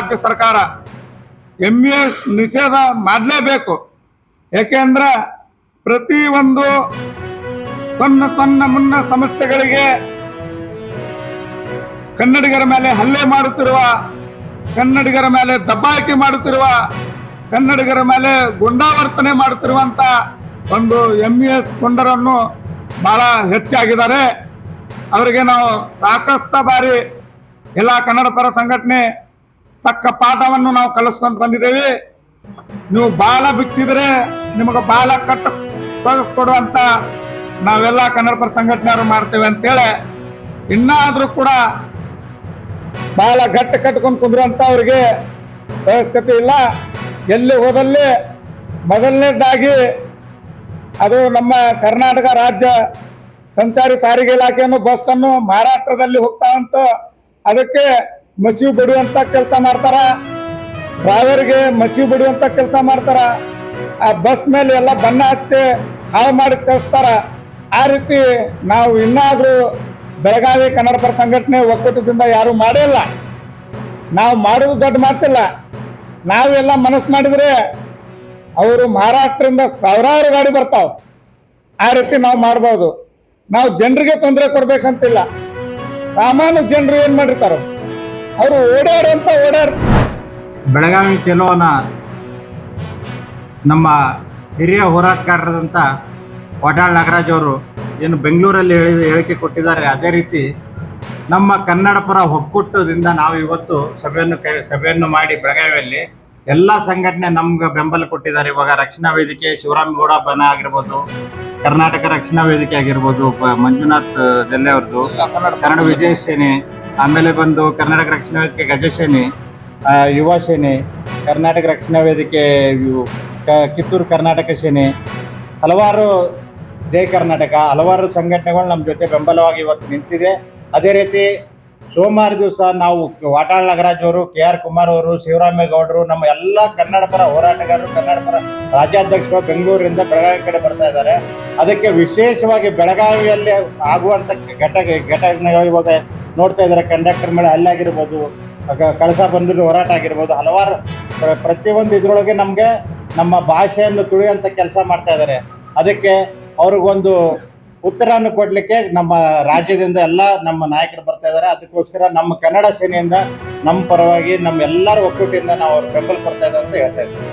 ರಾಜ್ಯ ಸರ್ಕಾರ ಎಮ್ಮೆ ನಿಷೇಧ ಮಾಡಲೇಬೇಕು. ಏಕೆಂದ್ರೆ ಪ್ರತಿಯೊಂದು ಸಣ್ಣ ಸಣ್ಣ ಮುನ್ನ ಸಮಸ್ಯೆಗಳಿಗೆ ಕನ್ನಡಿಗರ ಮೇಲೆ ಹಲ್ಲೆ ಮಾಡುತ್ತಿರುವ, ಕನ್ನಡಿಗರ ಮೇಲೆ ದಬ್ಬಾಳಿಕೆ ಮಾಡುತ್ತಿರುವ, ಕನ್ನಡಿಗರ ಮೇಲೆ ಗುಂಡಾವರ್ತನೆ ಮಾಡುತ್ತಿರುವಂತ ಒಂದು MES ಪುಂಡರನ್ನು ಬಹಳ ಹೆಚ್ಚಾಗಿದ್ದಾರೆ. ಅವರಿಗೆ ನಾವು ಸಾಕಷ್ಟು ಬಾರಿ ಎಲ್ಲ ಕನ್ನಡ ಪರ ಸಂಘಟನೆ ತಕ್ಕ ಪಾಠವನ್ನು ನಾವು ಕಲಿಸ್ಕೊಂಡು ಬಂದಿದ್ದೇವೆ. ನೀವು ಬಾಲ ಬಿಚ್ಚಿದ್ರೆ ನಿಮಗೆ ಬಾಲ ಕೊಡುವಂತ ನಾವೆಲ್ಲ ಕನ್ನಡ ಪರ ಸಂಘಟನೆಯವರು ಮಾಡ್ತೇವೆ ಅಂತೇಳಿ ಇನ್ನಾದ್ರೂ ಕೂಡ ಬಾಲ ಗಟ್ಟ ಕಟ್ಕೊಂಡು ಕುಂದ್ರಂತ ಅವ್ರಿಗೆ ಅವಶ್ಯಕತೆ ಇಲ್ಲ. ಎಲ್ಲಿ ಹೋದಲ್ಲಿ ಮೊದಲನೇದಾಗಿ ಅದು ನಮ್ಮ ಕರ್ನಾಟಕ ರಾಜ್ಯ ಸಂಚಾರಿ ಸಾರಿಗೆ ಇಲಾಖೆಯನ್ನು ಬಸ್ಸನ್ನು ಮಹಾರಾಷ್ಟ್ರದಲ್ಲಿ ಹೋಗ್ತಾವಂತ ಅದಕ್ಕೆ ಮಚ್ಚಿ ಬಿಡುವಂತ ಕೆಲಸ ಮಾಡ್ತಾರ, ಡ್ರೈವರ್ಗೆ ಮಚ್ಚಿ ಬಿಡುವಂತ ಕೆಲಸ ಮಾಡ್ತಾರ, ಆ ಬಸ್ ಮೇಲೆ ಎಲ್ಲ ಬಣ್ಣ ಹಚ್ಚಿ ಹಾಳು ಮಾಡಿ ಕಳಿಸ್ತಾರ. ಆ ರೀತಿ ನಾವು ಇನ್ನಾದ್ರೂ ಬೆಳಗಾವಿ ಕನ್ನಡ ಪರ ಸಂಘಟನೆ ಒಕ್ಕೂಟದಿಂದ ಯಾರು ಮಾಡಿಲ್ಲ. ನಾವು ಮಾಡೋದು ದೊಡ್ಡ ಮಾತಿಲ್ಲ. ನಾವೆಲ್ಲ ಮನಸ್ಸು ಮಾಡಿದ್ರೆ ಅವರು ಮಹಾರಾಷ್ಟ್ರದಿಂದ ಸಾವಿರಾರು ಗಾಡಿ ಬರ್ತಾವ. ಆ ರೀತಿ ನಾವು ಮಾಡ್ಬೋದು. ನಾವು ಜನರಿಗೆ ತೊಂದರೆ ಕೊಡ್ಬೇಕಂತಿಲ್ಲ. ಸಾಮಾನ್ಯ ಜನರು ಏನ್ ಮಾಡಿರ್ತಾರ, ಅವರು ಓಡಾಡುವಂತ ಬೆಳಗಾವಿ ಚಲೋನ ನಮ್ಮ ಹಿರಿಯ ಹೋರಾಟಗಾರರಾದಂಥ ವಾಟಾಳ್ ನಾಗರಾಜ್ ಅವರು ಏನು ಬೆಂಗಳೂರಲ್ಲಿ ಹೇಳಿಕೆ ಕೊಟ್ಟಿದ್ದಾರೆ, ಅದೇ ರೀತಿ ನಮ್ಮ ಕನ್ನಡ ಪರ ಒಕ್ಕೂಟದಿಂದ ನಾವು ಇವತ್ತು ಸಭೆಯನ್ನು ಮಾಡಿ ಬೆಳಗಾವಿಯಲ್ಲಿ ಎಲ್ಲ ಸಂಘಟನೆ ನಮ್ಗೆ ಬೆಂಬಲ ಕೊಟ್ಟಿದ್ದಾರೆ. ಇವಾಗ ರಕ್ಷಣಾ ವೇದಿಕೆ ಶಿವರಾಮೇಗೌಡ ಬನ ಆಗಿರ್ಬೋದು, ಕರ್ನಾಟಕ ರಕ್ಷಣಾ ವೇದಿಕೆ ಆಗಿರ್ಬೋದು, ಮಂಜುನಾಥ್ ಜಲ್ಲೆ ಅವ್ರದ್ದು ಕನ್ನಡ ವಿಜಯ ಸೇನೆ, ಆಮೇಲೆ ಬಂದು ಕರ್ನಾಟಕ ರಕ್ಷಣಾ ವೇದಿಕೆ ಗಜಸೇನೆ, ಯುವ ಸೇನೆ, ಕರ್ನಾಟಕ ರಕ್ಷಣಾ ವೇದಿಕೆ ಕಿತ್ತೂರು ಕರ್ನಾಟಕ ಸೇನೆ, ಹಲವಾರು ಜೈ ಕರ್ನಾಟಕ, ಹಲವಾರು ಸಂಘಟನೆಗಳು ನಮ್ಮ ಜೊತೆ ಬೆಂಬಲವಾಗಿ ಇವತ್ತು ನಿಂತಿದೆ. ಅದೇ ರೀತಿ ಸೋಮವಾರ ದಿವಸ ನಾವು ವಾಟಾಳ್ ನಾಗರಾಜ್ ಅವರು, KR ಕುಮಾರ್ ಅವರು, ಶಿವರಾಮೇಗೌಡರು, ನಮ್ಮ ಎಲ್ಲ ಕನ್ನಡ ಪರ ಹೋರಾಟಗಾರರು, ಕನ್ನಡ ಪರ ರಾಜ್ಯಾಧ್ಯಕ್ಷರು ಬೆಂಗಳೂರಿಂದ ಬೆಳಗಾವಿ ಕಡೆ ಬರ್ತಾ ಇದ್ದಾರೆ. ಅದಕ್ಕೆ ವಿಶೇಷವಾಗಿ ಬೆಳಗಾವಿಯಲ್ಲಿ ಆಗುವಂಥ ಘಟನೆಗಳು ಇವಾಗ ನೋಡ್ತಾ ಇದ್ದಾರೆ. ಕಂಡಕ್ಟರ್ ಮೇಲೆ ಹಲ್ಲೆ ಆಗಿರ್ಬೋದು, ಕಳಸ ಬಂದೂರು ಹೋರಾಟ ಆಗಿರ್ಬೋದು, ಹಲವಾರು ಪ್ರತಿಯೊಂದು ಇದರೊಳಗೆ ನಮಗೆ ನಮ್ಮ ಭಾಷೆಯನ್ನು ತುಳಿಯುವಂಥ ಕೆಲಸ ಮಾಡ್ತಾ ಇದ್ದಾರೆ. ಅದಕ್ಕೆ ಅವ್ರಿಗೊಂದು ಉತ್ತರವನ್ನು ಕೊಡಲಿಕ್ಕೆ ನಮ್ಮ ರಾಜ್ಯದಿಂದ ಎಲ್ಲ ನಮ್ಮ ನಾಯಕರು ಬರ್ತಾ ಇದ್ದಾರೆ. ಅದಕ್ಕೋಸ್ಕರ ನಮ್ಮ ಕನ್ನಡ ಸೇನೆಯಿಂದ ನಮ್ಮ ಪರವಾಗಿ ನಮ್ಮ ಎಲ್ಲರ ಒಕ್ಕೂಟದಿಂದ ನಾವು ಅವ್ರ ಬೆಂಬಲ ಕೊಡ್ತಾ ಇದ್ದಾರೆ ಅಂತ ಹೇಳ್ತಾ ಇದ್ದೀವಿ.